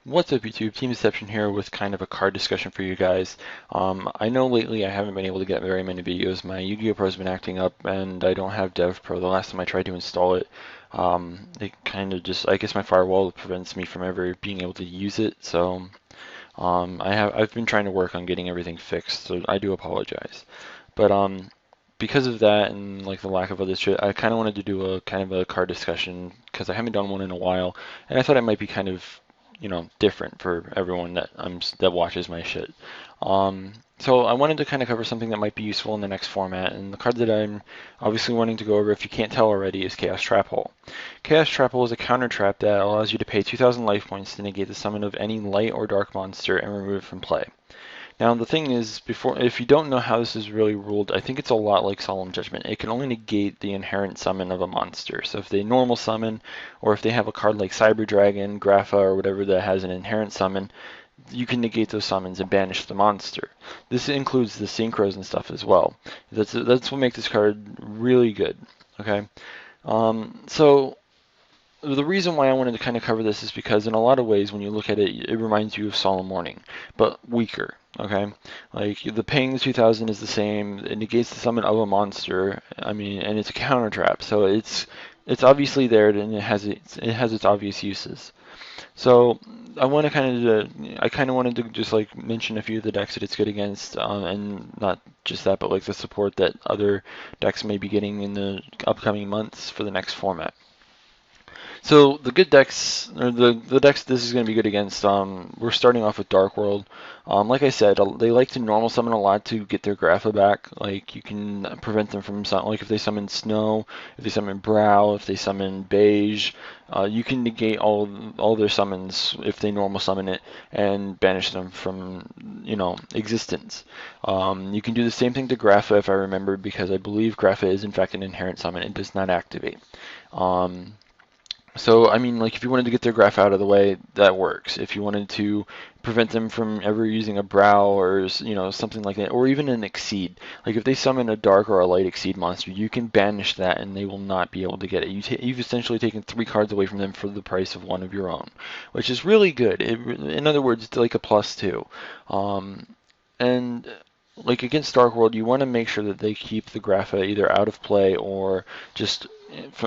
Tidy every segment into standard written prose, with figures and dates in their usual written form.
What's up, YouTube? Team Deception here with kind of a card discussion for you guys. I know lately I haven't been able to get very many videos. My Yu-Gi-Oh! Pro has been acting up, and I don't have Dev Pro. The last time I tried to install it, it kind of just, I guess my firewall prevents me from ever being able to use it. So I've been trying to work on getting everything fixed. So I do apologize. But because of that and like the lack of other shit, I kind of wanted to do a kind of a card discussion because I haven't done one in a while, and I thought it might be kind of different for everyone that watches my shit. So I wanted to kind of cover something that might be useful in the next format, and the card that I'm obviously wanting to go over, if you can't tell already, is Chaos Trap Hole. Chaos Trap Hole is a counter trap that allows you to pay 2,000 life points to negate the summon of any light or dark monster and remove it from play. Now the thing is, if you don't know how this is really ruled, I think it's a lot like Solemn Judgment. It can only negate the inherent summon of a monster. So if they normal summon, or if they have a card like Cyber Dragon, Grapha, or whatever that has an inherent summon, you can negate those summons and banish the monster. This includes the synchros and stuff as well. That's what makes this card really good. Okay, so the reason why I wanted to kind of cover this is because in a lot of ways, when you look at it, it reminds you of Solemn Warning, but weaker. Okay, like the ping 2000 is the same. It negates the summon of a monster. I mean, and it's a counter trap, so it's obviously there and it has its obvious uses. So I kind of wanted to just like mention a few of the decks that it's good against, and not just that, but like the support that other decks may be getting in the upcoming months for the next format. So the good decks, or the decks this is going to be good against, we're starting off with Dark World. Like I said, they like to normal summon a lot to get their Grapha back. Like you can prevent them from like if they summon Snow, if they summon Brow, if they summon Beige, you can negate all their summons if they normal summon it and banish them from existence. You can do the same thing to Grapha if I remember, because I believe Grapha is in fact an inherent summon. It does not activate. Um, so, I mean, like, if you wanted to get their graph out of the way, that works. If you wanted to prevent them from ever using a brow or, something like that, or even an exceed. Like, if they summon a dark or a light exceed monster, you can banish that and they will not be able to get it. You've essentially taken 3 cards away from them for the price of one of your own, which is really good. In other words, it's like a +2. And like against Dark World, you want to make sure that they keep the Grapha either out of play or just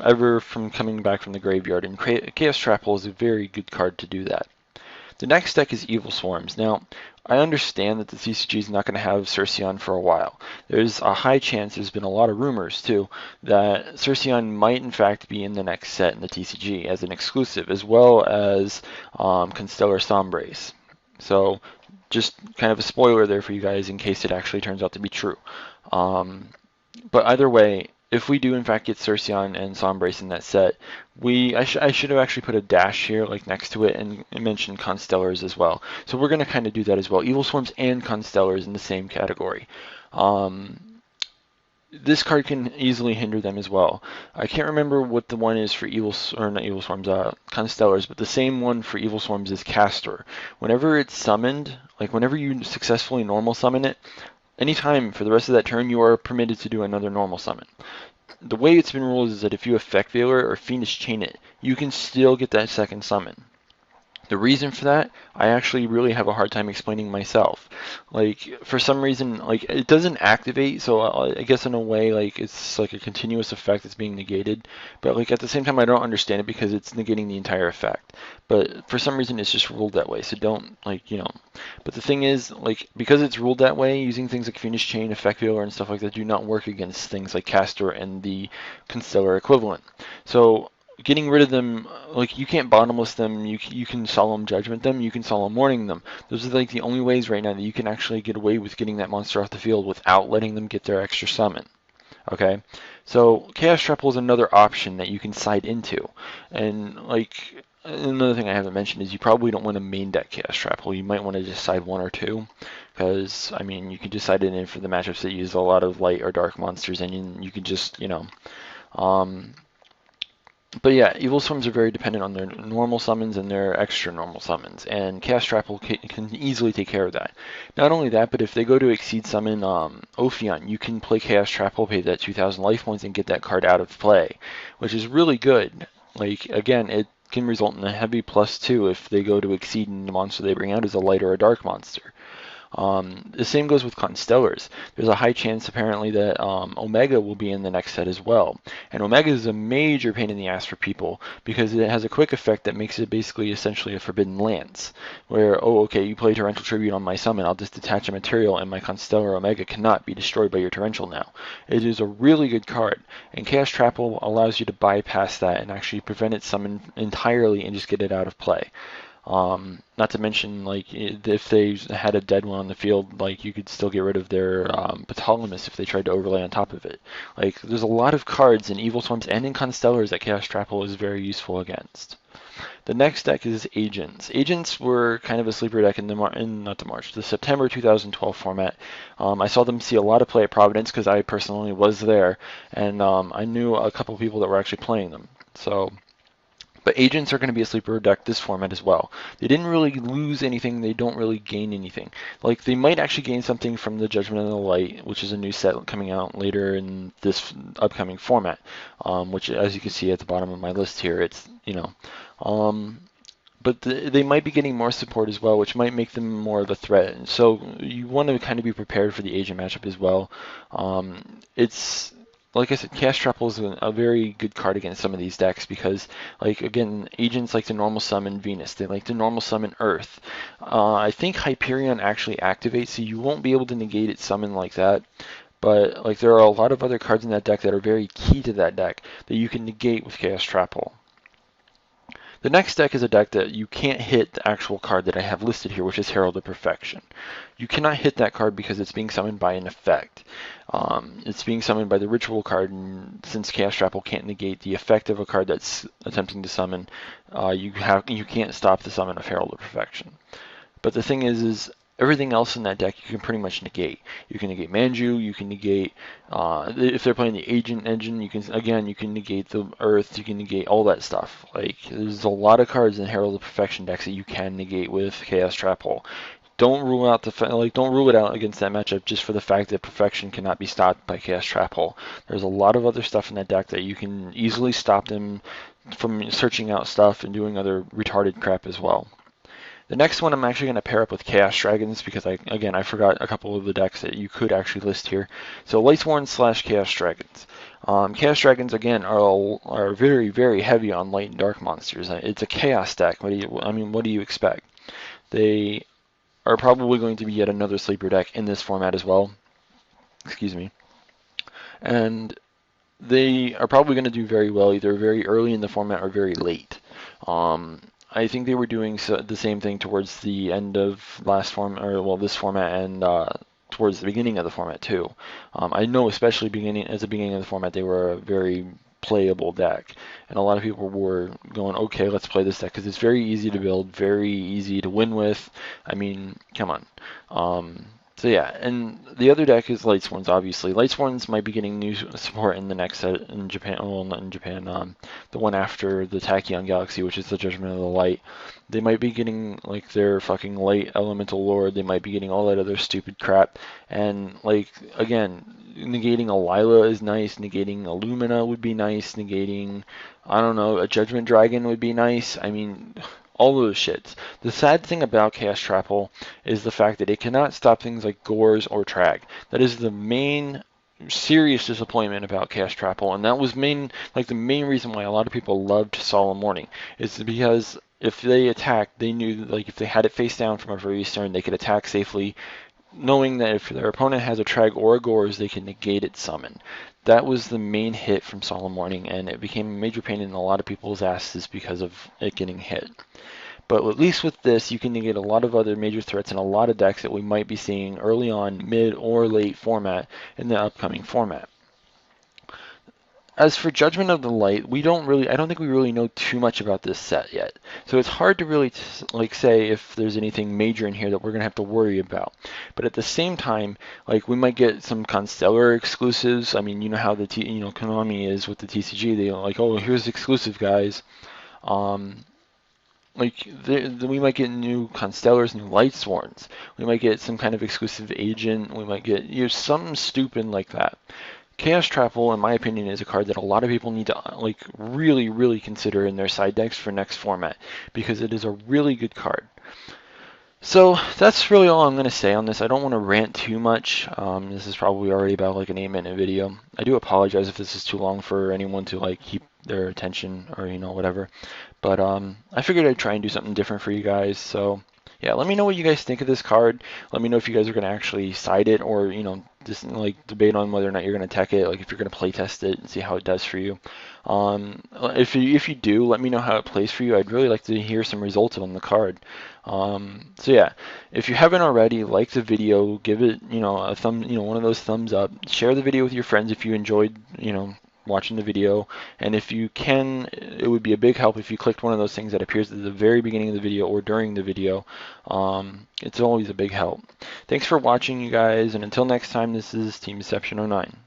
ever from coming back from the graveyard. And Chaos Trap Hole is a very good card to do that. The next deck is Evil Swarms. Now, I understand that the TCG is not going to have Cercion for a while. There's a high chance, there's been a lot of rumors too, that Cercion might in fact be in the next set in the TCG as an exclusive, as well as Constellar Sombrace. So just kind of a spoiler there for you guys in case it actually turns out to be true. But either way, if we do in fact get Cercion and Sombrace in that set, I should have actually put a dash here like next to it and mentioned Constellars as well. So we're going to kind of do that as well. Evil Swarms and Constellars in the same category. This card can easily hinder them as well. I can't remember what the one is for not Evil Swarms, Constellars, but the same one for Evil Swarms is Castor. Whenever it's summoned, like whenever you successfully normal summon it, anytime for the rest of that turn, you are permitted to do another normal summon. The way it's been ruled is that if you Effect Veiler or Fiendish Chain it, you can still get that second summon. The reason for that, I actually really have a hard time explaining myself. Like, for some reason, like, it doesn't activate, so I guess in a way, like, it's like a continuous effect that's being negated. But, like, at the same time, I don't understand it because it's negating the entire effect. But for some reason, it's just ruled that way, so don't, like, But the thing is, like, because it's ruled that way, using things like Fiendish Chain, Effect Veiler, and stuff like that do not work against things like Castor and the Constellar equivalent. So, getting rid of them, like you can't bottomless them, you can solemn judgment them, you can solemn warning them. Those are like the only ways right now that you can actually get away with getting that monster off the field without letting them get their extra summon. Okay, so Chaos Trap Hole is another option that you can side into, and like another thing I haven't mentioned is you probably don't want to main deck Chaos Trap Hole. You might want to just side 1 or 2, because I mean you can just side it in for the matchups that use a lot of light or dark monsters, and you can just but yeah, Evil Swarms are very dependent on their normal summons and their extra normal summons, and Chaos Trap can easily take care of that. Not only that, but if they go to Exceed Summon Ophion, you can play Chaos Trap, pay that 2,000 life points, and get that card out of play, which is really good. Like, again, can result in a heavy +2 if they go to exceed and the monster they bring out is a light or a dark monster. The same goes with Constellars. There's a high chance apparently that Omega will be in the next set as well. And Omega is a major pain in the ass for people because it has a quick effect that makes it basically essentially a Forbidden Lance. Where, oh, okay, you play Torrential Tribute on my summon, I'll just detach a material and my Constellar Omega cannot be destroyed by your Torrential now. It is a really good card. And Chaos Trapple allows you to bypass that and actually prevent its summon entirely and just get it out of play. Not to mention, like, if they had a dead one on the field, like, you could still get rid of their Ptolemy if they tried to overlay on top of it. Like, there's a lot of cards in Evil Swarms and in Constellars that Chaos Trapple is very useful against. The next deck is Agents. Agents were kind of a sleeper deck in the September 2012 format. I saw them see a lot of play at Providence because I personally was there, and I knew a couple of people that were actually playing them. But Agents are going to be a sleeper deck this format as well. They didn't really lose anything. They don't really gain anything. Like, they might actually gain something from the Judgment of the Light, which is a new set coming out later in this upcoming format, which, as you can see at the bottom of my list here, it's, but they might be getting more support as well, which might make them more of a threat. So you want to kind of be prepared for the Agent matchup as well. It's like I said, Chaos Trapple is a very good card against some of these decks because, like, again, Agents like to normal summon Venus. They like to normal summon Earth. I think Hyperion actually activates, so you won't be able to negate its summon like that. But, like, there are a lot of other cards in that deck that are very key to that deck that you can negate with Chaos Trapple. The next deck is a deck that you can't hit the actual card that I have listed here, which is Herald of Perfection. You cannot hit that card because it's being summoned by an effect. It's being summoned by the ritual card, and since Chaos Trapple can't negate the effect of a card that's attempting to summon, you can't stop the summon of Herald of Perfection. But the thing is everything else in that deck you can pretty much negate. You can negate Manju, you can negate, if they're playing the Agent engine, you can negate the Earth, you can negate all that stuff. Like, there's a lot of cards in Herald of Perfection decks that you can negate with Chaos Trapple. Don't rule it out against that matchup just for the fact that Perfection cannot be stopped by Chaos Trapple. There's a lot of other stuff in that deck that you can easily stop them from searching out stuff and doing other retarded crap as well. The next one I'm actually going to pair up with Chaos Dragons because I forgot a couple of the decks that you could actually list here. So Lightsworn / Chaos Dragons. Chaos Dragons again are very, very heavy on light and dark monsters. It's a chaos deck. What do you expect? They are probably going to be yet another sleeper deck in this format as well. Excuse me. And they are probably going to do very well either very early in the format or very late. I think they were doing the same thing towards the end of this format and towards the beginning of the format too. I know especially at the beginning of the format they were a very playable deck, and a lot of people were going, okay, let's play this deck because it's very easy to build, very easy to win with. I mean, come on. So yeah, and the other deck is Lightsworns, obviously. Lightsworns might be getting new support in the next set in Japan, well, not in Japan, the one after the Tachyon Galaxy, which is the Judgment of the Light. They might be getting, like, their fucking Light Elemental Lord, they might be getting all that other stupid crap, and, like, again, negating a Lila is nice, negating a Lumina would be nice, negating, I don't know, a Judgment Dragon would be nice. I mean, all those shits. The sad thing about Chaos Trapple is the fact that it cannot stop things like Gores or Trag. That is the main serious disappointment about Chaos Trapple, and that was the main reason why a lot of people loved Solemn Warning. Is because if they attacked, they knew that, like, if they had it face down from a previous turn, they could attack safely, knowing that if their opponent has a Trag or a Gores, they can negate its summon. That was the main hit from Solemn Warning, and it became a major pain in a lot of people's asses because of it getting hit. But at least with this, you can negate a lot of other major threats and a lot of decks that we might be seeing early on, mid or late format in the upcoming format. As for Judgment of the Light, I don't think we really know too much about this set yet. So it's hard to really say if there's anything major in here that we're going to have to worry about. But at the same time, like, we might get some Constellar exclusives. I mean, you know how Konami is with the TCG. They like, oh, here's exclusive, guys. We might get new Constellars, new Lightsworns. We might get some kind of exclusive agent. We might get something stupid like that. Chaos Trapple, in my opinion, is a card that a lot of people need to like really consider in their side decks for next format because it is a really good card. So that's really all I'm going to say on this. I don't want to rant too much. This is probably already about like an 8-minute video. I do apologize if this is too long for anyone to like keep their attention or whatever. But I figured I'd try and do something different for you guys. So yeah, let me know what you guys think of this card. Let me know if you guys are going to actually side it or just like debate on whether or not you're going to tech it. Like if you're going to play test it and see how it does for you. If you do, let me know how it plays for you. I'd really like to hear some results on the card. So yeah, if you haven't already, like the video, give it, a thumb, one of those thumbs up. Share the video with your friends if you enjoyed, watching the video. And if you can, it would be a big help if you clicked one of those things that appears at the very beginning of the video or during the video. It's always a big help. Thanks for watching, you guys, and until next time, this is Team Deception 09.